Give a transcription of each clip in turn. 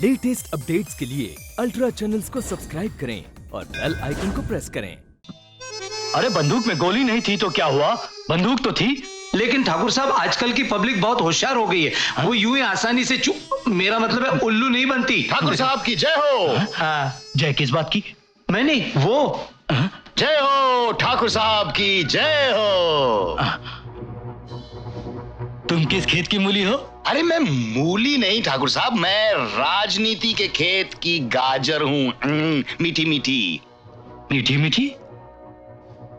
Latest updates के लिए ultra channels को सब्सक्राइब करें और बेल आइकन को प्रेस करें। अरे बंदूक में गोली नहीं थी तो क्या हुआ? बंदूक तो थी। लेकिन ठाकुर साहब आजकल की पब्लिक बहुत होशियार हो गई है। वो यूं ही आसानी से चुप, मेरा मतलब है उल्लू नहीं बनती। ठाकुर साहब की जय हो। जय किस बात की? मैं नहीं, वो जय हो ठाकुर साहब की जय हो। तुम किस खेत की मूली हो? अरे मैं मूली नहीं ठाकुर साहब, मैं राजनीति के खेत की गाजर हूँ। मीठी मीठी। मीठी मीठी?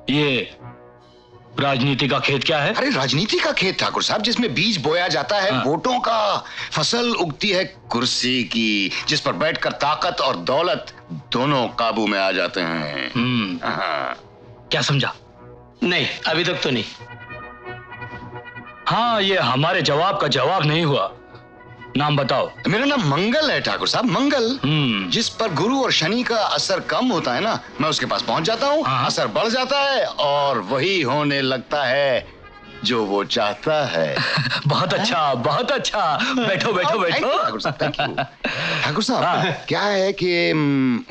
ये राजनीति का खेत क्या है? अरे राजनीति का खेत ठाकुर साहब, जिसमें बीज बोया जाता है वोटों का, फसल उगती है कुर्सी की, जिस पर बैठकर ताकत और दौलत दोनों काबू में आ जाते हैं। क्या समझा? नहीं, अभी तक तो नहीं। हाँ, ये हमारे जवाब का जवाब नहीं हुआ। नाम बताओ। मेरा नाम मंगल है ठाकुर साहब, मंगल। जिस पर गुरु और शनि का असर कम होता है ना, मैं उसके पास पहुंच जाता हूँ, असर बढ़ जाता है और वही होने लगता है जो वो चाहता है। बहुत अच्छा, बहुत अच्छा। बैठो बैठो बैठो। ठाकुर साहब, थैंक यू। ठाकुर साहब, क्या है कि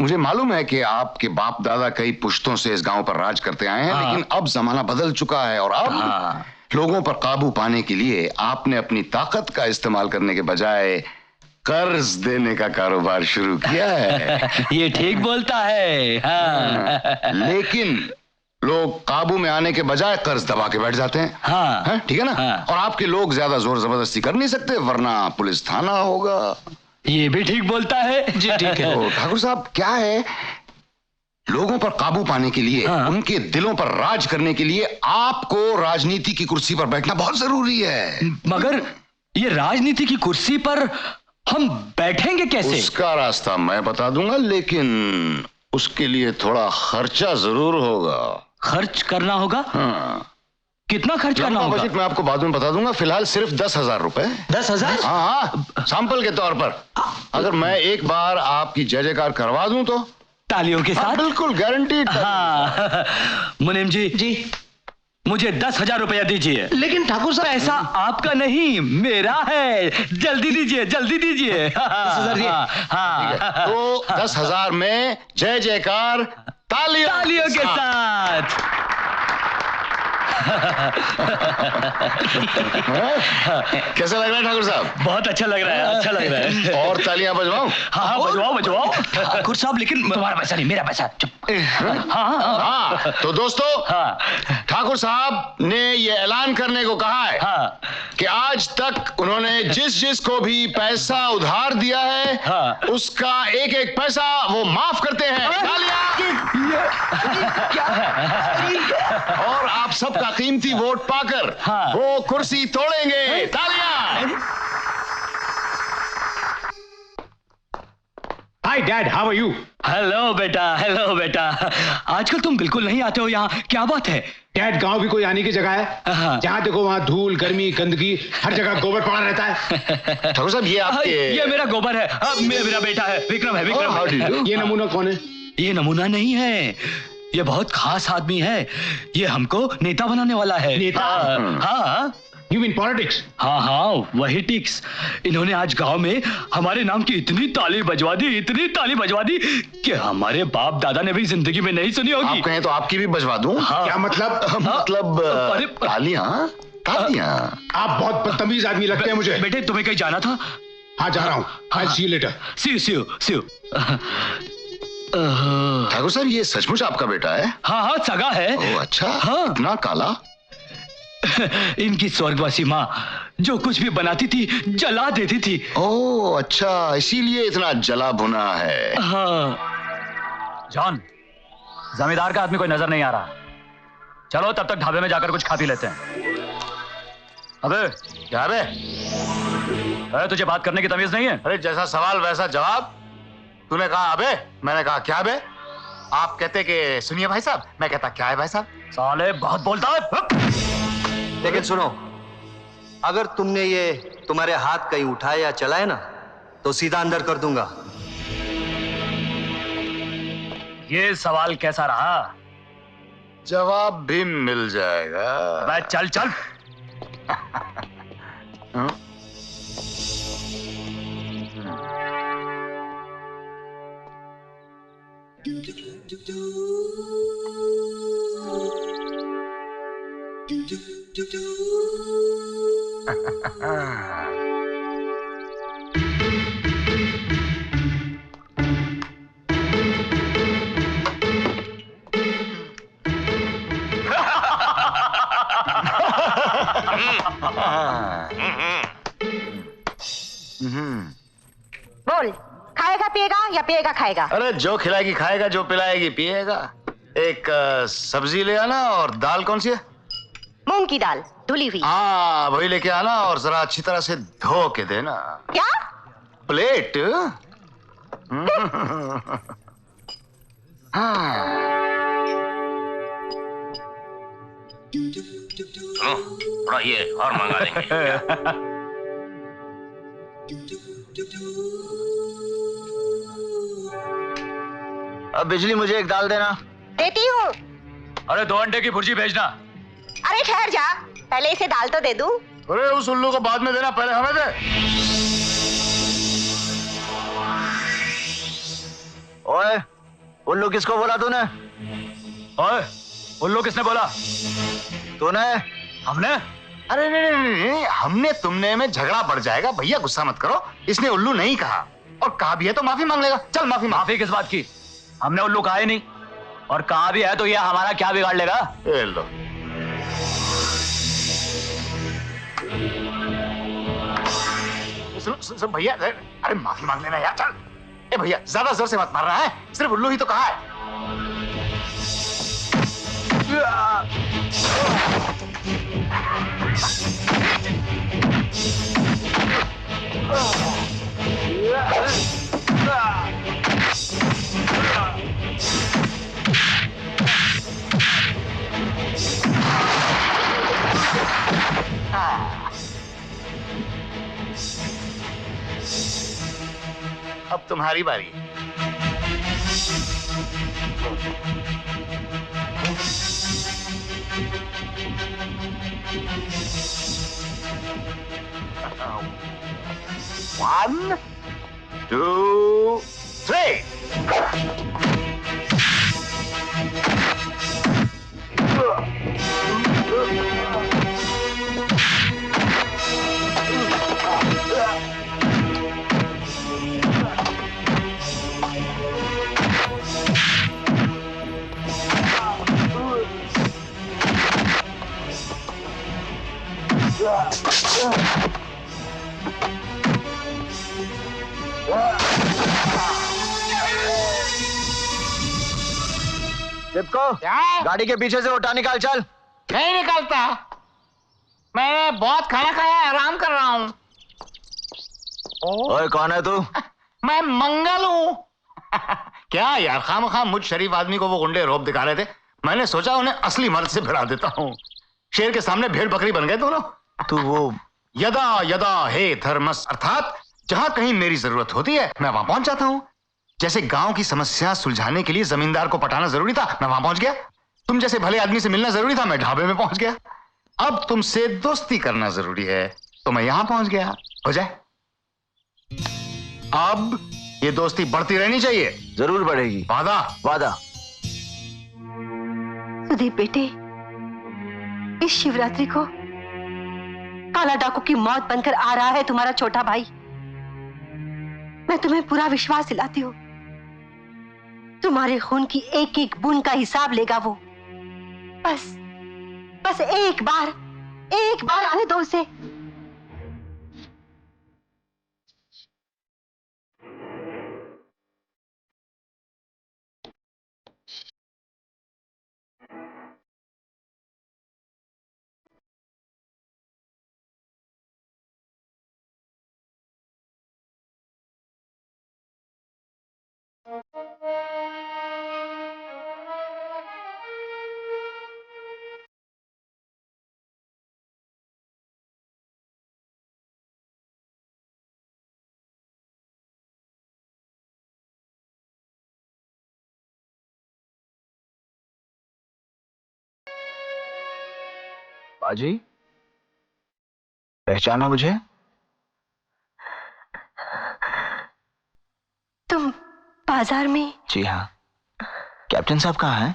मुझे मालूम है कि आपके बाप दादा कई पुश्तों से इस गांव पर राज करते आए हैं, लेकिन अब जमाना बदल चुका है और अब लोगों पर काबू पाने के लिए आपने अपनी ताकत का इस्तेमाल करने के बजाय कर्ज देने का कारोबार शुरू किया है। ये ठीक बोलता है। हाँ। लेकिन लोग काबू में आने के बजाय कर्ज दबा के बैठ जाते हैं। हाँ। ठीक है ना? और आपके लोग ज्यादा जोर जबरदस्ती कर नहीं सकते, वरना पुलिस थाना होगा। ये भी ठीक बोलता है। जी ठीक है। तो ठाकुर साहब, क्या है, लोगों पर काबू पाने के लिए, उनके दिलों पर राज करने के लिए आपको राजनीति की कुर्सी पर बैठना बहुत जरूरी है। मगर ये राजनीति की कुर्सी पर हम बैठेंगे कैसे? उसका रास्ता मैं बता दूंगा, लेकिन उसके लिए थोड़ा खर्चा जरूर होगा। खर्च करना होगा? हाँ। कितना खर्च करना होगा? बजट मैं आपको बाद में बता दूंगा, फिलहाल सिर्फ 10,000 रुपए। 10,000? हाँ, सैंपल के तौर पर। अगर मैं एक बार आपकी जय जयकार करवा दूं तो तालियों के साथ? बिल्कुल गारंटीड। हाँ। मुनीम जी, मुझे 10,000 रुपया दीजिए। लेकिन ठाकुर साहब, ऐसा आपका नहीं, मेरा है। जल्दी दीजिए, जल्दी दीजिए। 10,000 हाँ। तो 10,000 में जय जयकार तालियों के साथ। कैसा लग रहा है ठाकुर साहब? बहुत अच्छा लग रहा है, अच्छा लग रहा है। और तालियां बजवाऊं? हाँ, बजवाओ बजवाओ। ठाकुर साहब, लेकिन तुम्हारा पैसा नहीं, मेरा पैसा। चुप। हाँ। तो दोस्तों, ठाकुर साहब ने ये ऐलान करने को कहा है कि आज तक उन्होंने जिस जिस को भी पैसा उधार दिया है, उसका एक एक पैसा वो माफ करते हैं। और आप सबका कीमती वोट पाकर वो कुर्सी तोड़ेंगे। तालियां। Hi dad, how are you? Hello बेटा, हेलो बेटा। आजकल तुम बिल्कुल नहीं आते हो यहाँ, क्या बात है? डैड, गांव भी कोई आने की जगह है? जहाँ देखो वहाँ धूल, गर्मी, गंदगी, हर जगह गोबर पड़ा रहता है। ठाकुर साहब, ये आपके... ये मेरा गोबर है। अब मेरा बेटा है, विक्रम है, विक्रम। ये नमूना कौन है? ये नमूना नहीं है, ये बहुत खास आदमी है। ये हमको नेता बनाने वाला है। नेता? हाँ। You mean politics? हाँ, वही टिक्स। इन्होंने आज गांव में हमारे नाम की इतनी ताली बजवा दी, इतनी ताली बजवा दी कि हमारे बाप दादा ने भी जिंदगी में नहीं सुनी होगी। आप कहें तो आपकी भी बजवा दूं? क्या मतलब? मतलब तालियां। आप बहुत बदतमीज आदमी लगते हैं मुझे। बेटे, तुम्हें कहीं जाना था? हाँ, जा रहा हूँ। I'll see you later. See you. Thakur साहब, ये सचमुच आपका बेटा है? हाँ, सगा है। ओह अच्छा। इतना काला? इनकी स्वर्गवासी माँ जो कुछ भी बनाती थी जला देती थी। ओह अच्छा, इसीलिए इतना जला भुना है। हाँ। जॉन, जमींदार का आदमी कोई नजर नहीं आ रहा। चलो तब तक ढाबे में जाकर कुछ खा पी लेते हैं। अबे क्या बे? अरे तुझे बात करने की तमीज नहीं है? अरे जैसा सवाल वैसा जवाब। तूने कहा अबे, मैंने कहा क्या बे? आप कहते कि सुनिए भाई साहब, मैं कहता क्या है भाई साहब? साले बहुत बोलता है। लेकिन सुनो, अगर तुमने ये तुम्हारे हाथ कहीं उठाए या चलाए ना, तो सीधा अंदर कर दूंगा। ये सवाल कैसा रहा? जवाब भी मिल जाएगा। चल चल। बोल, खाएगा पिएगा या पिएगा खाएगा? अरे जो खिलाएगी खाएगा, जो पिलाएगी पिएगा। एक सब्जी ले आना, और दाल कौन सी है? मूंग की दाल धुली हुई। हाँ वही लेके आना, और जरा अच्छी तरह से धो के देना। क्या? प्लेट? हाँ। थोड़ा ये और मंगा लेंगे। अब बिजली मुझे एक दाल देना। देती हूँ। अरे 2 अंडे की भुर्जी भेजना। अरे ठहर जा, पहले इसे दाल तो दे दूं। अरे उस उल्लू को बाद में देना, पहले हमें दे। ओए, उल्लू किसको बोला तूने? ओए, उल्लू किसने बोला? तूने? हमने? अरे नहीं, हमने तुमने में झगड़ा बढ़ जाएगा। भैया गुस्सा मत करो, इसने उल्लू नहीं कहा, और कहा भी है तो माफी मांग लेगा। चल माफी मांग। माफी किस बात की? हमने उल्लू कहा ही नहीं, और कहा भी है तो ये हमारा क्या बिगाड़ लेगा? ए लो। सुन भैया, अरे माफी मांग लेना यार, चल। ए भैया ज्यादा जोर से मत मार रहा है, सिर्फ उल्लू ही तो कहा है। अब तुम्हारी बारी। One, 2, 3. चिपको, गाड़ी के पीछे से उठा निकाल। चल। नहीं निकलता, मैं बहुत खाना खाया, आराम कर रहा हूँ। ओए कौन है तू? मैं मंगल हूँ। क्या यार, खामखा मुझ शरीफ आदमी को वो गुंडे रौब दिखा रहे थे। मैंने सोचा उन्हें असली मर्द से भिड़ा देता हूँ। शेर के सामने भेड़ बकरी बन गए दोनों। तू वो यदा यदा हे धर्मस, अर्थात जहां कहीं मेरी जरूरत होती है मैं वहां पहुंच जाता हूं। जैसे गांव की समस्या सुलझाने के लिए जमींदार को पटाना जरूरी था, मैं वहां पहुंच गया। तुम जैसे भले आदमी से मिलना जरूरी था, मैं ढाबे में पहुंच गया। अब तुमसे दोस्ती करना जरूरी है, तो मैं यहां पहुंच गया। हो जाए। अब ये दोस्ती बढ़ती रहनी चाहिए। जरूर बढ़ेगी। वादा? वादा। सुदीप बेटे, इस शिवरात्रि को काला डाकू की मौत बनकर आ रहा है तुम्हारा छोटा भाई। मैं तुम्हें पूरा विश्वास दिलाती हूँ, तुम्हारे खून की एक एक बूंद का हिसाब लेगा वो। बस एक बार आने दो उसे। बाजी, पहचाना मुझे? तुम बाजार में? जी हाँ। कैप्टन साहब कहाँ हैं?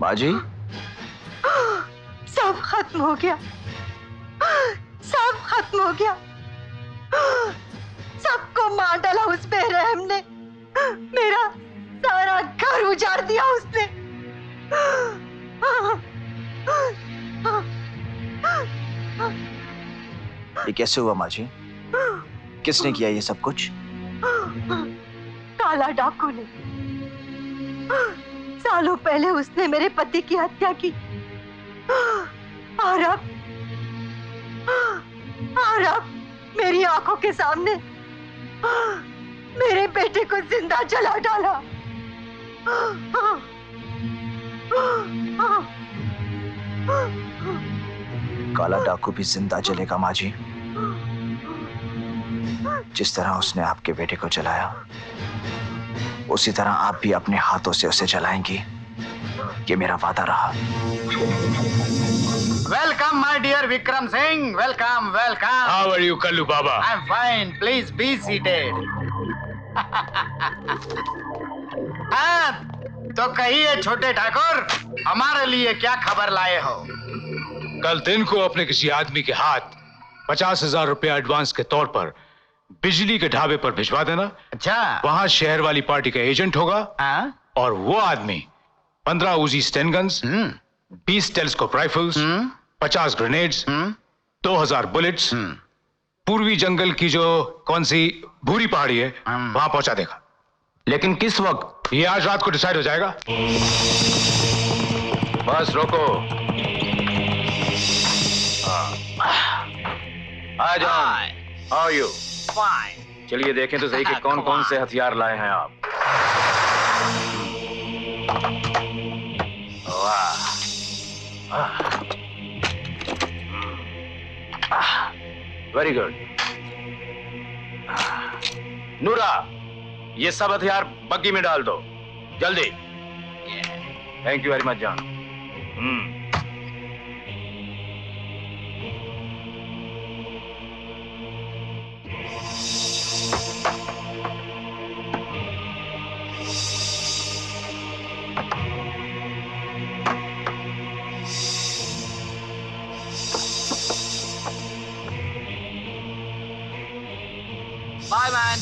बाजी, सब खत्म हो गया, सब खत्म हो गया। सबको मार डाला उस बेरहम ने। मेरा सारा घर उजाड़ दिया उसने। ये कैसे हुआ माँ जी? किसने किया ये सब कुछ? काला डाकू ने। सालों पहले उसने मेरे पति की हत्या की और अब मेरी आंखों के सामने मेरे बेटे को जिंदा जला डाला। काला डाकू भी जिंदा जलेगा माँ जी, जिस तरह उसने आपके बेटे को जलाया उसी तरह आप भी अपने हाथों से उसे जलाएंगी। ये मेरा वादा रहा। Welcome my dear Vikram Singh, welcome welcome. How are you Kallu Baba? I am fine, please be seated. तो कहिए छोटे ठाकुर, हमारे लिए क्या खबर लाए हो? कल दिन को अपने किसी आदमी के हाथ 50,000 रुपया एडवांस के तौर पर बिजली के ढाबे पर भिजवा देना। अच्छा, वहां शहर वाली पार्टी का एजेंट होगा और वो आदमी 15 Uzi Sten guns, 20 telescope rifles, 50 grenades, 2000 bullets पूर्वी जंगल की जो कौन सी भूरी पहाड़ी है वहां पहुंचा देगा। लेकिन किस वक्त? ये आज रात को डिसाइड हो जाएगा। बस रोको। आ जाओ। How are you? फाइन। चलिए देखें तो सही कि कौन कौन से हथियार लाए हैं आप। Very good. नूरा, ये सब हथियार बग्गी में डाल दो जल्दी। Thank you very much John. By man.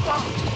Oh!